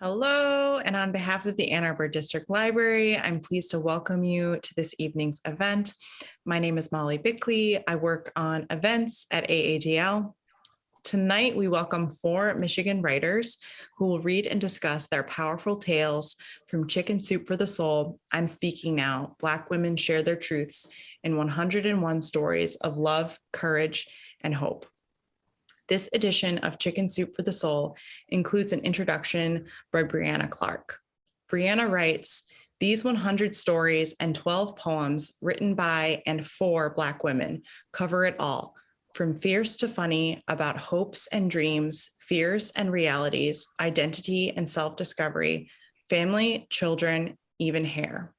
Hello, and on behalf of the Ann Arbor District Library, I'm pleased to welcome you to this evening's event. My name is Molly Bickley. I work on events at AADL. Tonight, we welcome 4 Michigan writers who will read and discuss their powerful tales from Chicken Soup for the Soul, I'm Speaking Now, Black Women Share Their Truths in 101 Stories of Love, Courage, and Hope. This edition of Chicken Soup for the Soul includes an introduction by Brianna Clark. Brianna writes, "These 100 stories and 12 poems written by and for Black women cover it all, from fierce to funny, about hopes and dreams, fears and realities, identity and self-discovery, family, children, even hair.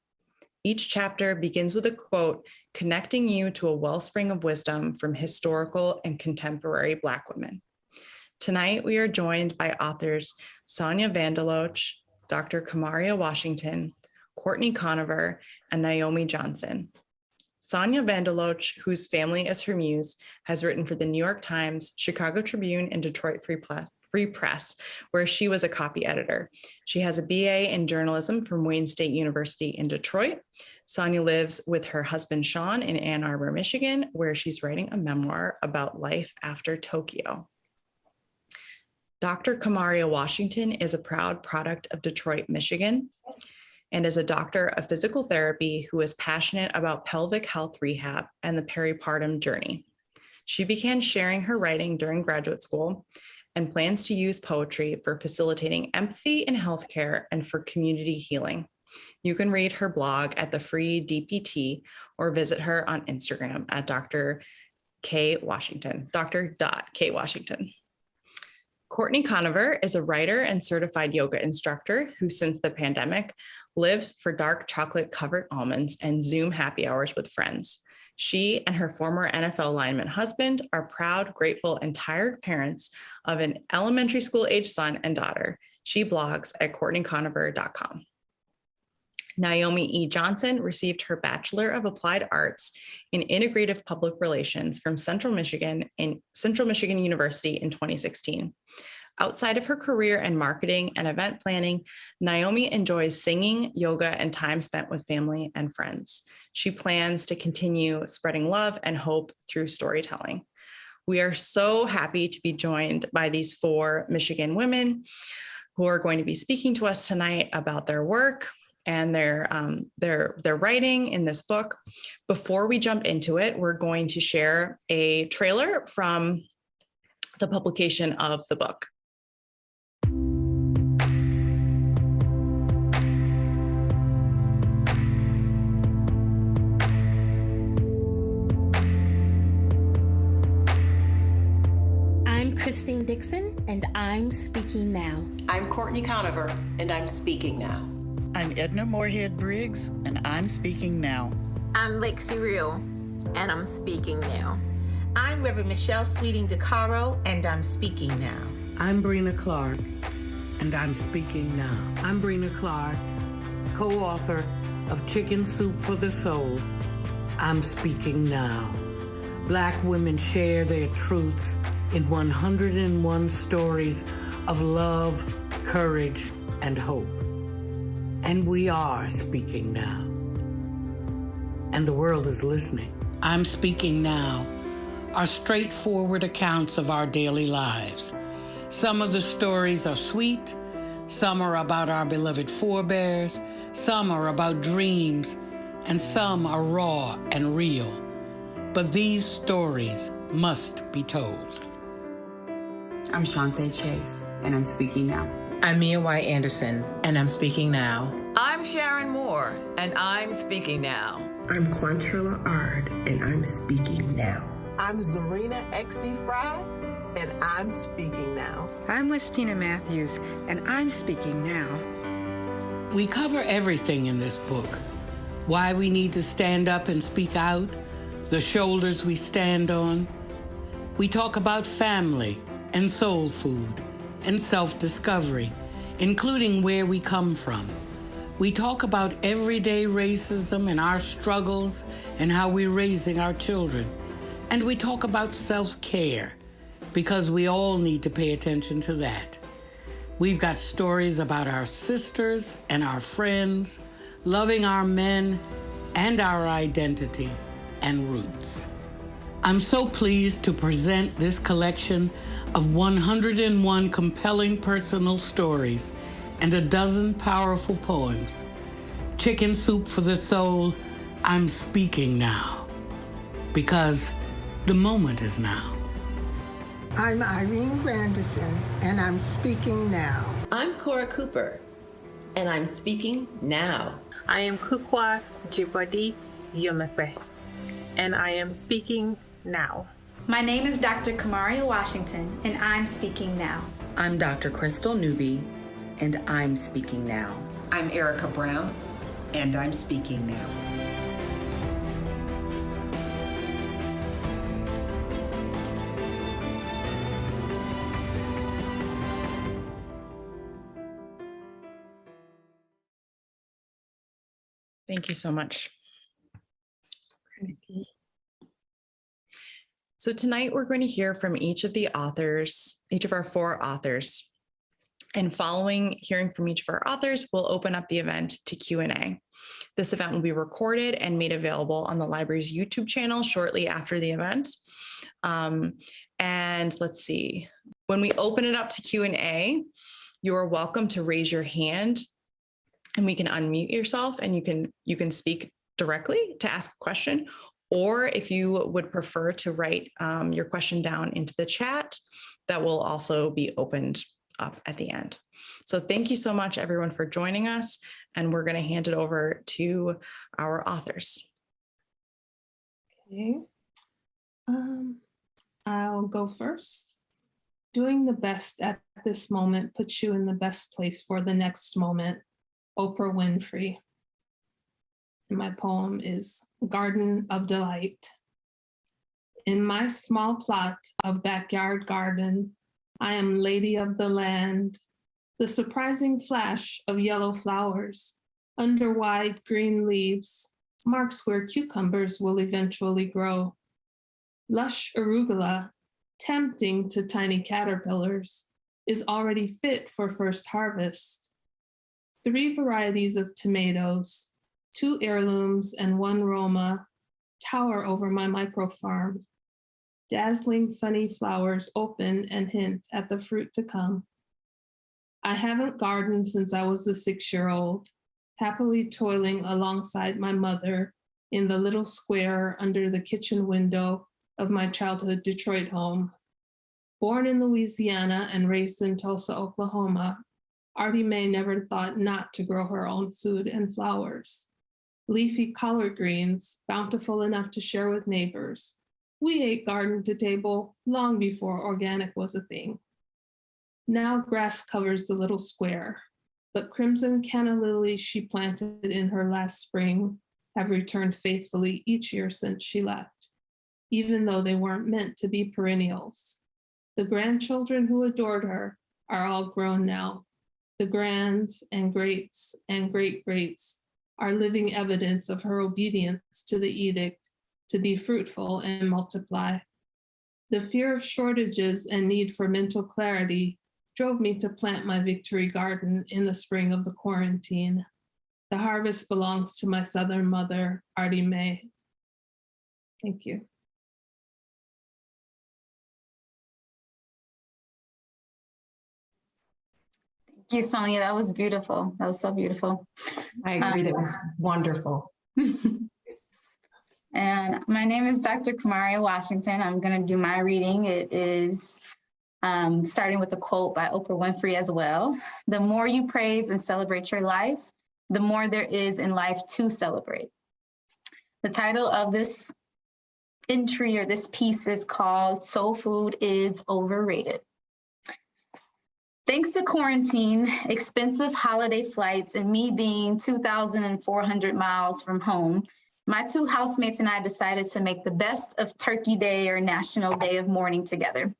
Each chapter begins with a quote connecting you to a wellspring of wisdom from historical and contemporary Black women." Tonight, we are joined by authors Sonya Vann DeLoach, Dr. Kamaria Washington, Courtney Conover, and Naomi Johnson. Sonya Vann DeLoach, whose family is her muse, has written for the New York Times, Chicago Tribune, and Detroit Free Press, where she was a copy editor. She has a BA in journalism from Wayne State University in Detroit. Sonya lives with her husband, Shawn, in Ann Arbor, Michigan, where she's writing a memoir about life after Tokyo. Dr. Kamaria Washington is a proud product of Detroit, Michigan, and is a doctor of physical therapy who is passionate about pelvic health rehab and the peripartum journey. She began sharing her writing during graduate school and plans to use poetry for facilitating empathy in healthcare and for community healing. You can read her blog at the Free DPT or visit her on Instagram at Dr. K. Washington, Dr.K. Washington. Courtney Conover is a writer and certified yoga instructor who, since the pandemic, lives for dark chocolate-covered almonds and Zoom happy hours with friends. She and her former NFL lineman husband are proud, grateful, and tired parents of an elementary school-age son and daughter. She blogs at CourtneyConover.com. Naomi E. Johnson received her Bachelor of Applied Arts in Integrative Public Relations from Central Michigan University in 2016. Outside of her career in marketing and event planning, Naomi enjoys singing, yoga, and time spent with family and friends. She plans to continue spreading love and hope through storytelling. We are so happy to be joined by these 4 Michigan women who are going to be speaking to us tonight about their work and their writing in this book. Before we jump into it, we're going to share a trailer from the publication of the book. Christine Dixon, and I'm speaking now. I'm Courtney Conover, and I'm speaking now. I'm Edna Moorhead Briggs, and I'm speaking now. I'm Lexi Real, and I'm speaking now. I'm Reverend Michelle Sweeting DeCaro, and I'm speaking now. I'm Brina Clark, and I'm speaking now. I'm Brina Clark, co-author of Chicken Soup for the Soul. I'm speaking now. Black women share their truths in 101 stories of love, courage, and hope. And we are speaking now. And the world is listening. I'm Speaking Now are straightforward accounts of our daily lives. Some of the stories are sweet, some are about our beloved forebears, some are about dreams, and some are raw and real. But these stories must be told. I'm Shantae Chase, and I'm speaking now. I'm Mia White Anderson, and I'm speaking now. I'm Sharon Moore, and I'm speaking now. I'm Quantrilla Ard, and I'm speaking now. I'm Zarina X.E. Fry, and I'm speaking now. I'm Westina Matthews, and I'm speaking now. We cover everything in this book. Why we need to stand up and speak out, the shoulders we stand on. We talk about family and soul food and self-discovery, including where we come from. We talk about everyday racism and our struggles and how we're raising our children. And we talk about self-care, because we all need to pay attention to that. We've got stories about our sisters and our friends, loving our men and our identity and roots. I'm so pleased to present this collection of 101 compelling personal stories and a dozen powerful poems. Chicken Soup for the Soul, I'm speaking now, because the moment is now. I'm Irene Grandison, and I'm speaking now. I'm Cora Cooper, and I'm speaking now. I am Kukwa Jibodi Yomefe, and I am speaking now. My name is Dr. Kamaria Washington, and I'm speaking now. I'm Dr. Crystal Newby, and I'm speaking now. I'm Erica Brown, and I'm speaking now. Thank you so much. So tonight we're going to hear from each of the authors, each of our 4 authors. And following hearing from each of our authors, we'll open up the event to Q&A. This event will be recorded and made available on the library's YouTube channel shortly after the event. And let's see, when we open it up to Q&A, you are welcome to raise your hand and we can unmute yourself and you can speak directly to ask a question, or if you would prefer to write your question down into the chat, that will also be opened up at the end. So thank you so much everyone for joining us, and we're going to hand it over to our authors. Okay, I'll go first. Doing the best at this moment puts you in the best place for the next moment. Oprah Winfrey. And my poem is Garden of Delight. In my small plot of backyard garden, I am lady of the land. The surprising flash of yellow flowers under wide green leaves marks where cucumbers will eventually grow. Lush arugula, tempting to tiny caterpillars, is already fit for first harvest. 3 varieties of tomatoes, 2 heirlooms and 1 Roma, tower over my microfarm. Dazzling sunny flowers open and hint at the fruit to come. I haven't gardened since I was a 6-year-old, happily toiling alongside my mother in the little square under the kitchen window of my childhood Detroit home. Born in Louisiana and raised in Tulsa, Oklahoma, Artie Mae never thought not to grow her own food and flowers. Leafy collard greens, bountiful enough to share with neighbors. We ate garden to table long before organic was a thing. Now grass covers the little square, but crimson canna lilies she planted in her last spring have returned faithfully each year since she left, even though they weren't meant to be perennials. The grandchildren who adored her are all grown now. The grands and greats and great-greats are living evidence of her obedience to the edict to be fruitful and multiply. The fear of shortages and need for mental clarity drove me to plant my victory garden in the spring of the quarantine. The harvest belongs to my Southern mother, Artie Mae. Thank you. Thank you, Sonya. That was beautiful. That was so beautiful. I agree. That was wonderful. And my name is Dr. Kamaria Washington. I'm going to do my reading. It is starting with a quote by Oprah Winfrey as well. The more you praise and celebrate your life, the more there is in life to celebrate. The title of this entry or this piece is called Soul Food is Overrated. Thanks to quarantine, expensive holiday flights, and me being 2,400 miles from home, my 2 housemates and I decided to make the best of Turkey Day or National Day of Mourning together.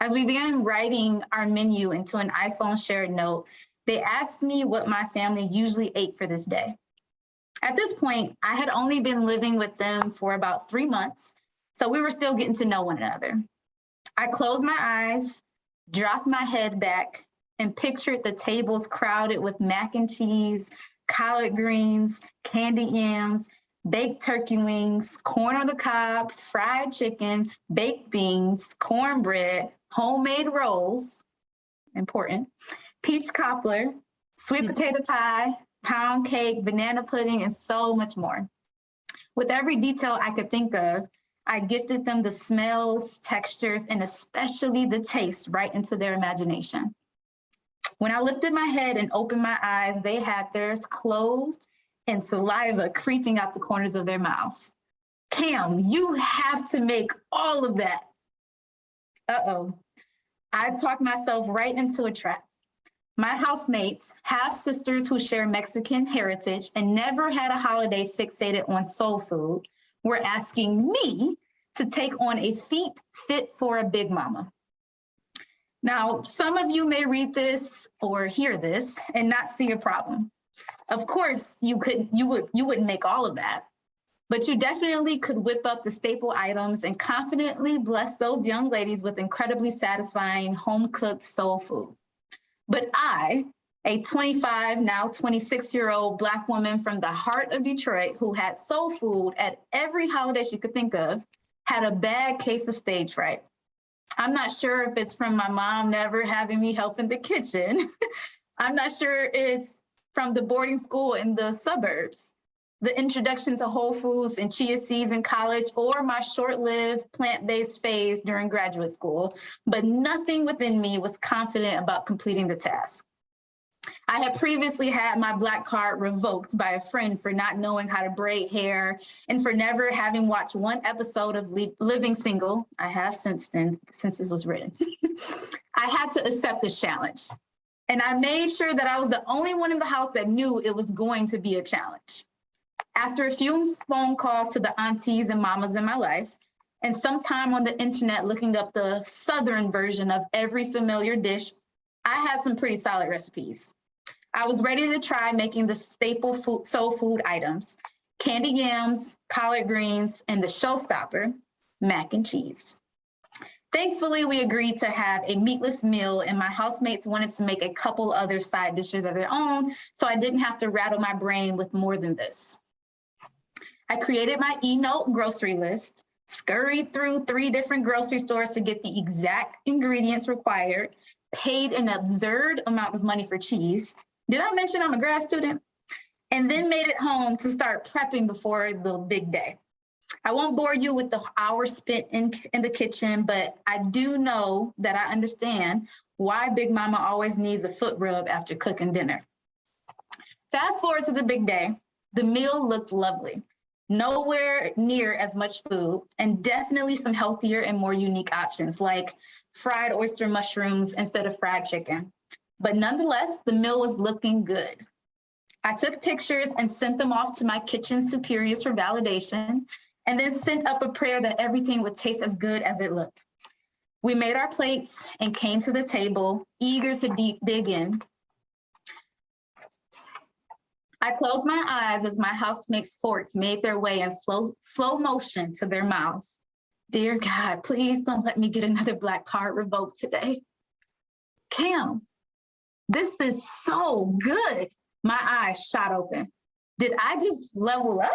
As we began writing our menu into an iPhone shared note, they asked me what my family usually ate for this day. At this point, I had only been living with them for about 3 months, so we were still getting to know one another. I closed my eyes, dropped my head back, and pictured the tables crowded with mac and cheese, collard greens, candied yams, baked turkey wings, corn on the cob, fried chicken, baked beans, cornbread, homemade rolls, important, peach cobbler, sweet potato pie, pound cake, banana pudding, and so much more. With every detail I could think of, I gifted them the smells, textures, and especially the taste right into their imagination. When I lifted my head and opened my eyes, they had theirs closed and saliva creeping out the corners of their mouths. Cam, you have to make all of that. Uh-oh. I talked myself right into a trap. My housemates, half-sisters who share Mexican heritage and never had a holiday fixated on soul food, were asking me to take on a feat fit for a big mama. Now, some of you may read this or hear this and not see a problem. Of course, you wouldn't make all of that, but you definitely could whip up the staple items and confidently bless those young ladies with incredibly satisfying home-cooked soul food. But I, a 25, now 26-year-old Black woman from the heart of Detroit who had soul food at every holiday she could think of, had a bad case of stage fright. I'm not sure if it's from my mom never having me help in the kitchen. I'm not sure it's from the boarding school in the suburbs, the introduction to Whole Foods and chia seeds in college, or my short-lived plant-based phase during graduate school, but nothing within me was confident about completing the task. I had previously had my Black card revoked by a friend for not knowing how to braid hair and for never having watched one episode of Living Single. I have since then, since this was written. I had to accept this challenge. And I made sure that I was the only one in the house that knew it was going to be a challenge. After a few phone calls to the aunties and mamas in my life, and some time on the internet looking up the Southern version of every familiar dish, I had some pretty solid recipes. I was ready to try making the staple soul food items, candied yams, collard greens, and the showstopper, mac and cheese. Thankfully, we agreed to have a meatless meal, and my housemates wanted to make a couple other side dishes of their own, so I didn't have to rattle my brain with more than this. I created my e-note grocery list, scurried through 3 different grocery stores to get the exact ingredients required, paid an absurd amount of money for cheese. Did I mention I'm a grad student? And then made it home to start prepping before the big day. I won't bore you with the hours spent in the kitchen, but I do know that I understand why Big Mama always needs a foot rub after cooking dinner. Fast forward to the big day. The meal looked lovely. Nowhere near as much food, and definitely some healthier and more unique options like fried oyster mushrooms instead of fried chicken. But nonetheless, the meal was looking good. I took pictures and sent them off to my kitchen superiors for validation, and then sent up a prayer that everything would taste as good as it looked. We made our plates and came to the table, eager to dig in. I closed my eyes as my housemates' forks made their way in slow motion to their mouths. Dear God, please don't let me get another Black card revoked today. Cam, this is so good. My eyes shot open. Did I just level up?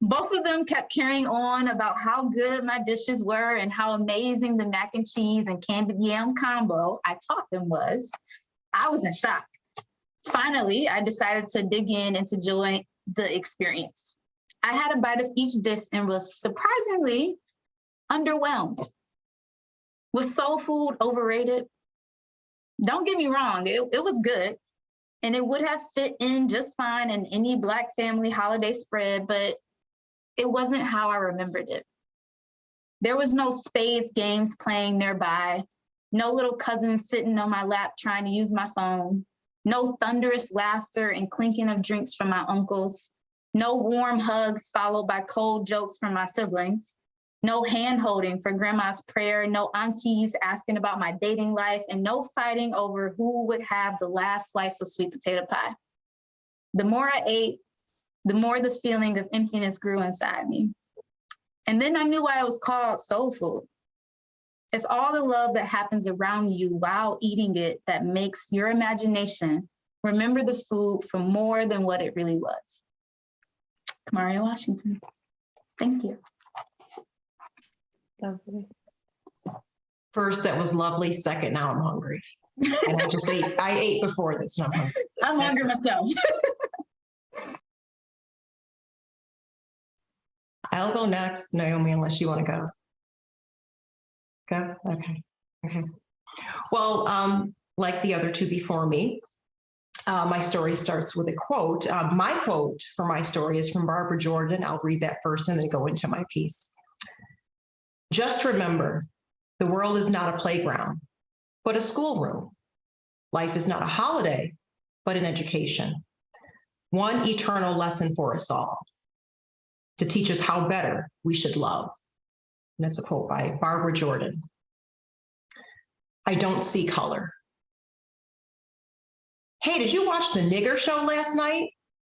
Both of them kept carrying on about how good my dishes were and how amazing the mac and cheese and candied yam combo I taught them was. I was in shock. Finally, I decided to dig in and to enjoy the experience. I had a bite of each dish and was surprisingly underwhelmed. Was soul food overrated? Don't get me wrong, it was good, and it would have fit in just fine in any Black family holiday spread, but it wasn't how I remembered it. There was no spades games playing nearby, no little cousins sitting on my lap trying to use my phone, no thunderous laughter and clinking of drinks from my uncles, no warm hugs followed by cold jokes from my siblings, no hand-holding for grandma's prayer, no aunties asking about my dating life, and no fighting over who would have the last slice of sweet potato pie. The more I ate, the more the feeling of emptiness grew inside me. And then I knew why it was called soul food. It's all the love that happens around you while eating it that makes your imagination remember the food for more than what it really was. Kamaria Washington. Thank you. Lovely. First, that was lovely. Second, now I'm hungry. And I ate before this and I'm hungry. I'm hungry myself. I'll go next, Naomi, unless you want to go. Go? Okay. Well, like the other two before me, my story starts with a quote. My quote for my story is from Barbara Jordan. I'll read that first and then go into my piece. Just remember, the world is not a playground, but a schoolroom. Life is not a holiday, but an education. One eternal lesson for us all, to teach us how better we should love. And that's a quote by Barbara Jordan. I don't see color. Hey, did you watch the nigger show last night?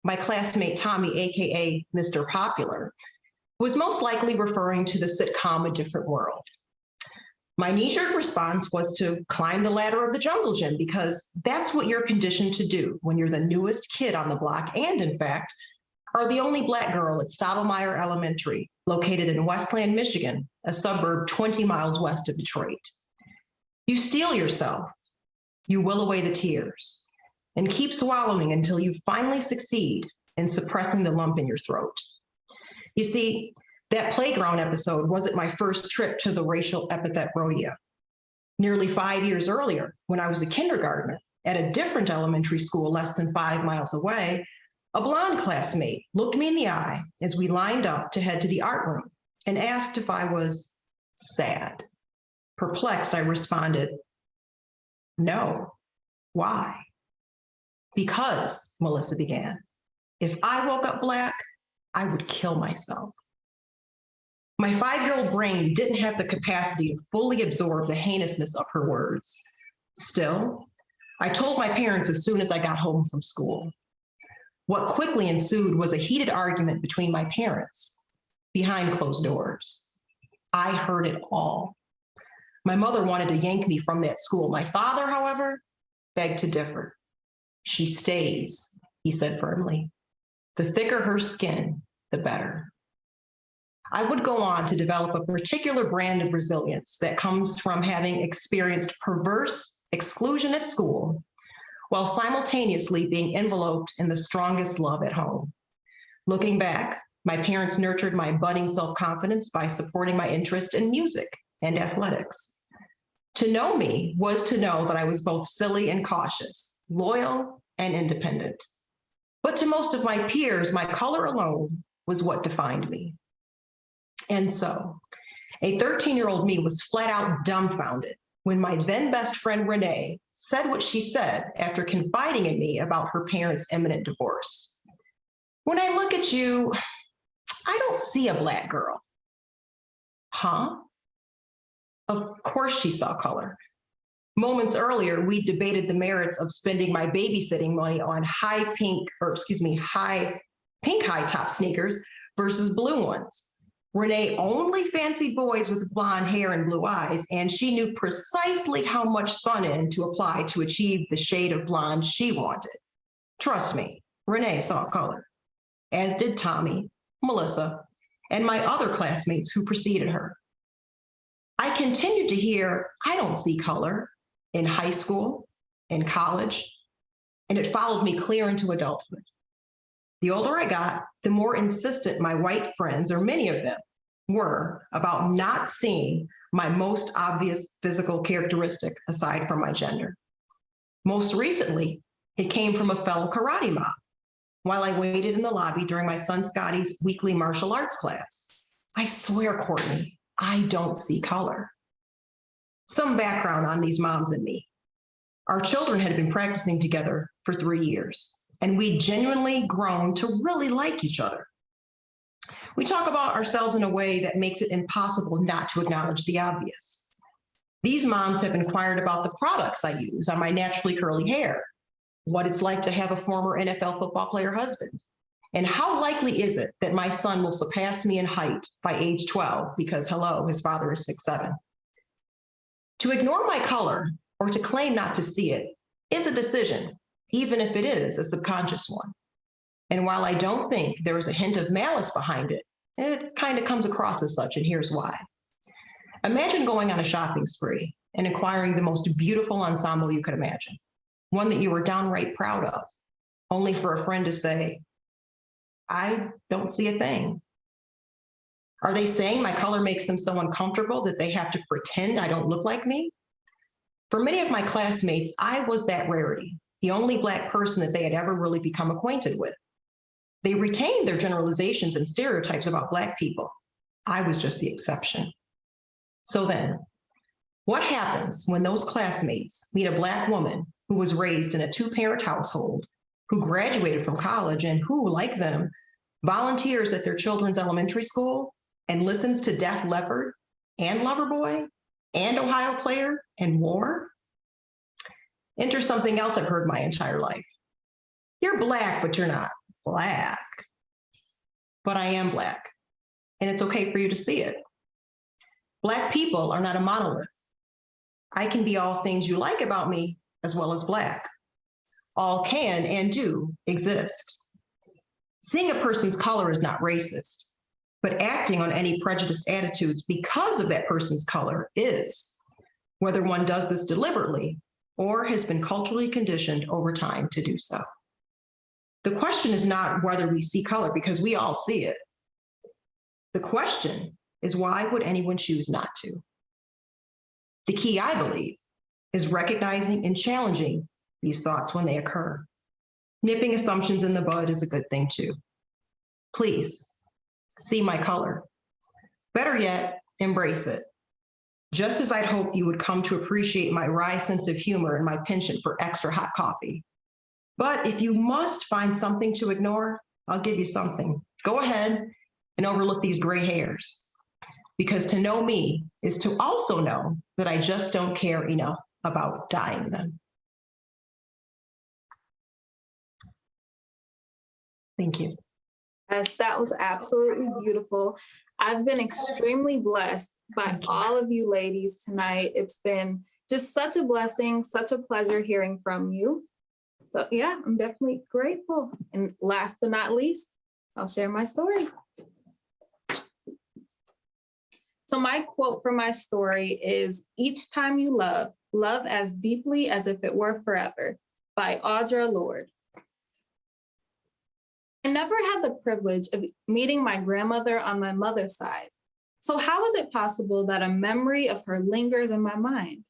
My classmate Tommy, AKA Mr. Popular, was most likely referring to the sitcom A Different World. My knee-jerk response was to climb the ladder of the jungle gym because that's what you're conditioned to do when you're the newest kid on the block and, in fact, are the only Black girl at Stottlemyre Elementary, located in Westland, Michigan, a suburb 20 miles west of Detroit. You steel yourself, you will away the tears, and keep swallowing until you finally succeed in suppressing the lump in your throat. You see, that playground episode wasn't my first trip to the racial epithet rodeo. Nearly 5 years earlier, when I was a kindergartner at a different elementary school less than 5 miles away, a blonde classmate looked me in the eye as we lined up to head to the art room and asked if I was sad. Perplexed, I responded, no. Why? Because, Melissa began, if I woke up Black, I would kill myself. My 5-year-old brain didn't have the capacity to fully absorb the heinousness of her words. Still, I told my parents as soon as I got home from school. What quickly ensued was a heated argument between my parents behind closed doors. I heard it all. My mother wanted to yank me from that school. My father, however, begged to differ. She stays, he said firmly. The thicker her skin, the better. I would go on to develop a particular brand of resilience that comes from having experienced perverse exclusion at school while simultaneously being enveloped in the strongest love at home. Looking back, my parents nurtured my budding self-confidence by supporting my interest in music and athletics. To know me was to know that I was both silly and cautious, loyal and independent. But to most of my peers, my color alone was what defined me. And so, a 13-year-old me was flat out dumbfounded when my then best friend Renee said what she said after confiding in me about her parents' imminent divorce. When I look at you, I don't see a Black girl. Huh? Of course she saw color. Moments earlier, we debated the merits of spending my babysitting money on high pink high top sneakers versus blue ones. Renee only fancied boys with blonde hair and blue eyes, and she knew precisely how much sun-in to apply to achieve the shade of blonde she wanted. Trust me, Renee saw color, as did Tommy, Melissa, and my other classmates who preceded her. I continued to hear, I don't see color, in high school, in college, and it followed me clear into adulthood. The older I got, the more insistent my white friends, or many of them, were about not seeing my most obvious physical characteristic aside from my gender. Most recently, it came from a fellow karate mom while I waited in the lobby during my son Scotty's weekly martial arts class. I swear, Courtney, I don't see color. Some background on these moms and me. Our children had been practicing together for 3 years, and we'd genuinely grown to really like each other. We talk about ourselves in a way that makes it impossible not to acknowledge the obvious. These moms have inquired about the products I use on my naturally curly hair, what it's like to have a former NFL football player husband, and how likely is it that my son will surpass me in height by age 12 because, hello, his father is 6'7". To ignore my color or to claim not to see it is a decision, even if it is a subconscious one. And while I don't think there is a hint of malice behind it, it kind of comes across as such, and here's why. Imagine going on a shopping spree and acquiring the most beautiful ensemble you could imagine, one that you were downright proud of, only for a friend to say, I don't see a thing. Are they saying my color makes them so uncomfortable that they have to pretend I don't look like me? For many of my classmates, I was that rarity, the only Black person that they had ever really become acquainted with. They retained their generalizations and stereotypes about Black people. I was just the exception. So then, what happens when those classmates meet a Black woman who was raised in a two-parent household, who graduated from college, and who, like them, volunteers at their children's elementary school and listens to Def Leppard and Loverboy and Ohio Player and more? Enter something else I've heard my entire life. You're Black, but you're not Black. But I am Black, and it's okay for you to see it. Black people are not a monolith. I can be all things you like about me as well as Black. All can and do exist. Seeing a person's color is not racist, but acting on any prejudiced attitudes because of that person's color is, whether one does this deliberately or has been culturally conditioned over time to do so. The question is not whether we see color, because we all see it. The question is, why would anyone choose not to? The key, I believe, is recognizing and challenging these thoughts when they occur. Nipping assumptions in the bud is a good thing too. Please, see my color. Better yet, embrace it. Just as I'd hope you would come to appreciate my wry sense of humor and my penchant for extra hot coffee. But if you must find something to ignore, I'll give you something. Go ahead and overlook these gray hairs. Because to know me is to also know that I just don't care enough about dyeing them. Thank you. Yes, that was absolutely beautiful. I've been extremely blessed by all of you ladies tonight. It's been just such a blessing, such a pleasure hearing from you. So yeah, I'm definitely grateful. And last but not least, I'll share my story. So my quote for my story is, "Each time you love, love as deeply as if it were forever," by Audre Lorde. I never had the privilege of meeting my grandmother on my mother's side. So how is it possible that a memory of her lingers in my mind?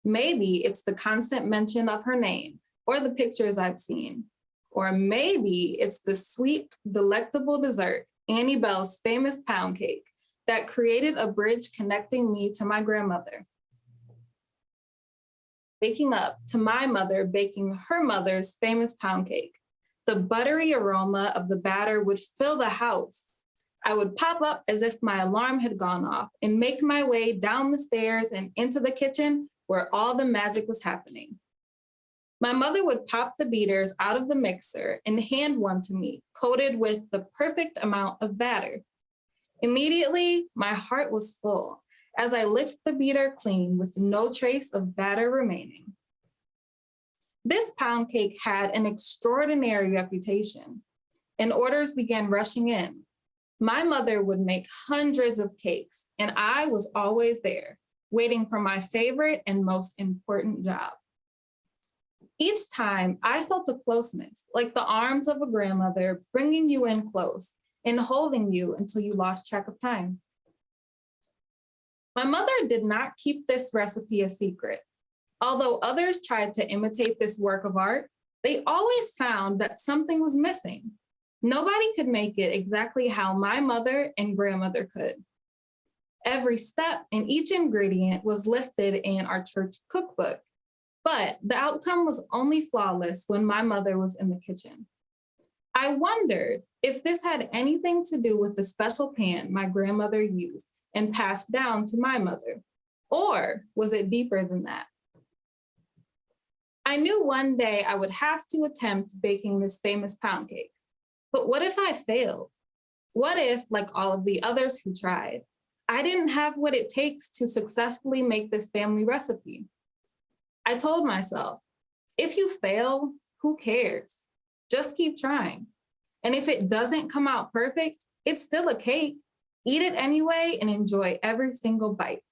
Maybe it's the constant mention of her name or the pictures I've seen. Or maybe it's the sweet, delectable dessert, Annie Bell's famous pound cake, that created a bridge connecting me to my grandmother. Waking up to my mother baking her mother's famous pound cake. The buttery aroma of the batter would fill the house. I would pop up as if my alarm had gone off and make my way down the stairs and into the kitchen where all the magic was happening. My mother would pop the beaters out of the mixer and hand one to me, coated with the perfect amount of batter. Immediately, my heart was full as I licked the beater clean with no trace of batter remaining. This pound cake had an extraordinary reputation, and orders began rushing in. My mother would make hundreds of cakes, and I was always there, waiting for my favorite and most important job. Each time, I felt a closeness, like the arms of a grandmother bringing you in close and holding you until you lost track of time. My mother did not keep this recipe a secret. Although others tried to imitate this work of art, they always found that something was missing. Nobody could make it exactly how my mother and grandmother could. Every step and each ingredient was listed in our church cookbook, but the outcome was only flawless when my mother was in the kitchen. I wondered if this had anything to do with the special pan my grandmother used and passed down to my mother, or was it deeper than that? I knew one day I would have to attempt baking this famous pound cake, but what if I failed? What if, like all of the others who tried, I didn't have what it takes to successfully make this family recipe. I told myself, if you fail, who cares? Just keep trying. And if it doesn't come out perfect, it's still a cake. Eat it anyway and enjoy every single bite.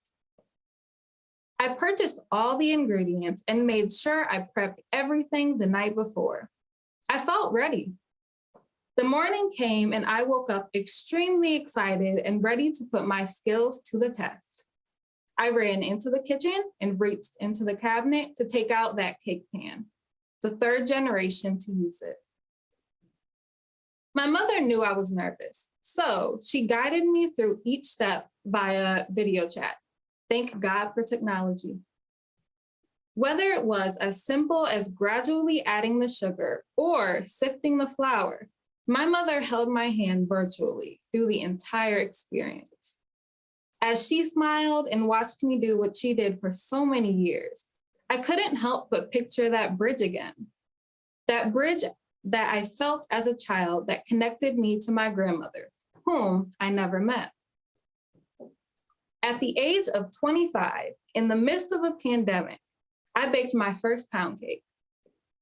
I purchased all the ingredients and made sure I prepped everything the night before. I felt ready. The morning came and I woke up extremely excited and ready to put my skills to the test. I ran into the kitchen and reached into the cabinet to take out that cake pan, the third generation to use it. My mother knew I was nervous, so she guided me through each step via video chat. Thank God for technology. Whether it was as simple as gradually adding the sugar or sifting the flour, my mother held my hand virtually through the entire experience. As she smiled and watched me do what she did for so many years, I couldn't help but picture that bridge again. That bridge that I felt as a child that connected me to my grandmother, whom I never met. At the age of 25, in the midst of a pandemic, I baked my first pound cake.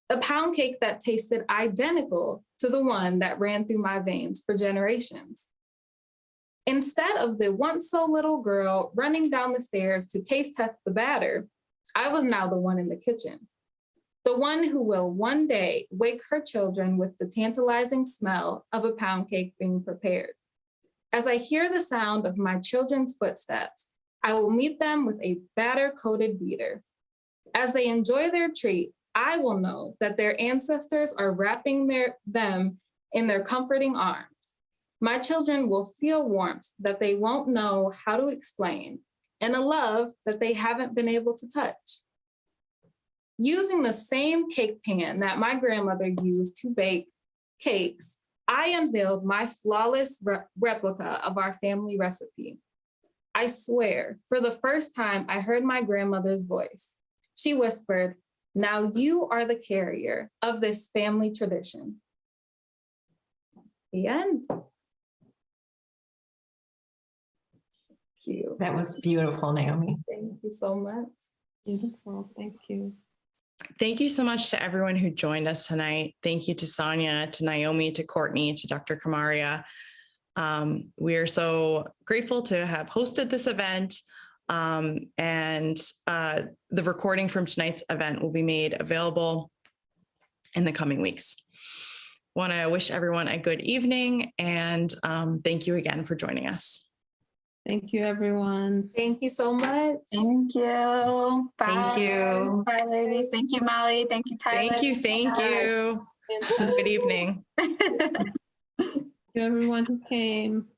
A pound cake that tasted identical to the one that ran through my veins for generations. Instead of the once so little girl running down the stairs to taste test the batter, I was now the one in the kitchen. The one who will one day wake her children with the tantalizing smell of a pound cake being prepared. As I hear the sound of my children's footsteps, I will meet them with a batter-coated beater. As they enjoy their treat, I will know that their ancestors are wrapping them in their comforting arms. My children will feel warmth that they won't know how to explain, and a love that they haven't been able to touch. Using the same cake pan that my grandmother used to bake cakes, I unveiled my flawless replica of our family recipe. I swear, for the first time, I heard my grandmother's voice. She whispered, "Now you are the carrier of this family tradition." The end. Thank you. That was beautiful, Naomi. Thank you so much. Beautiful. Thank you. Thank you so much to everyone who joined us tonight. Thank you to Sonya, to Naomi, to Courtney, to Dr. Kamaria. We are so grateful to have hosted this event, and the recording from tonight's event will be made available in the coming weeks. Want to wish everyone a good evening, and thank you again for joining us. Thank you, everyone. Thank you so much. Thank you. Bye. Thank you. Bye, ladies. Thank you, Molly. Thank you, Tyler. Thank you. Thank you. Good evening. To everyone who came.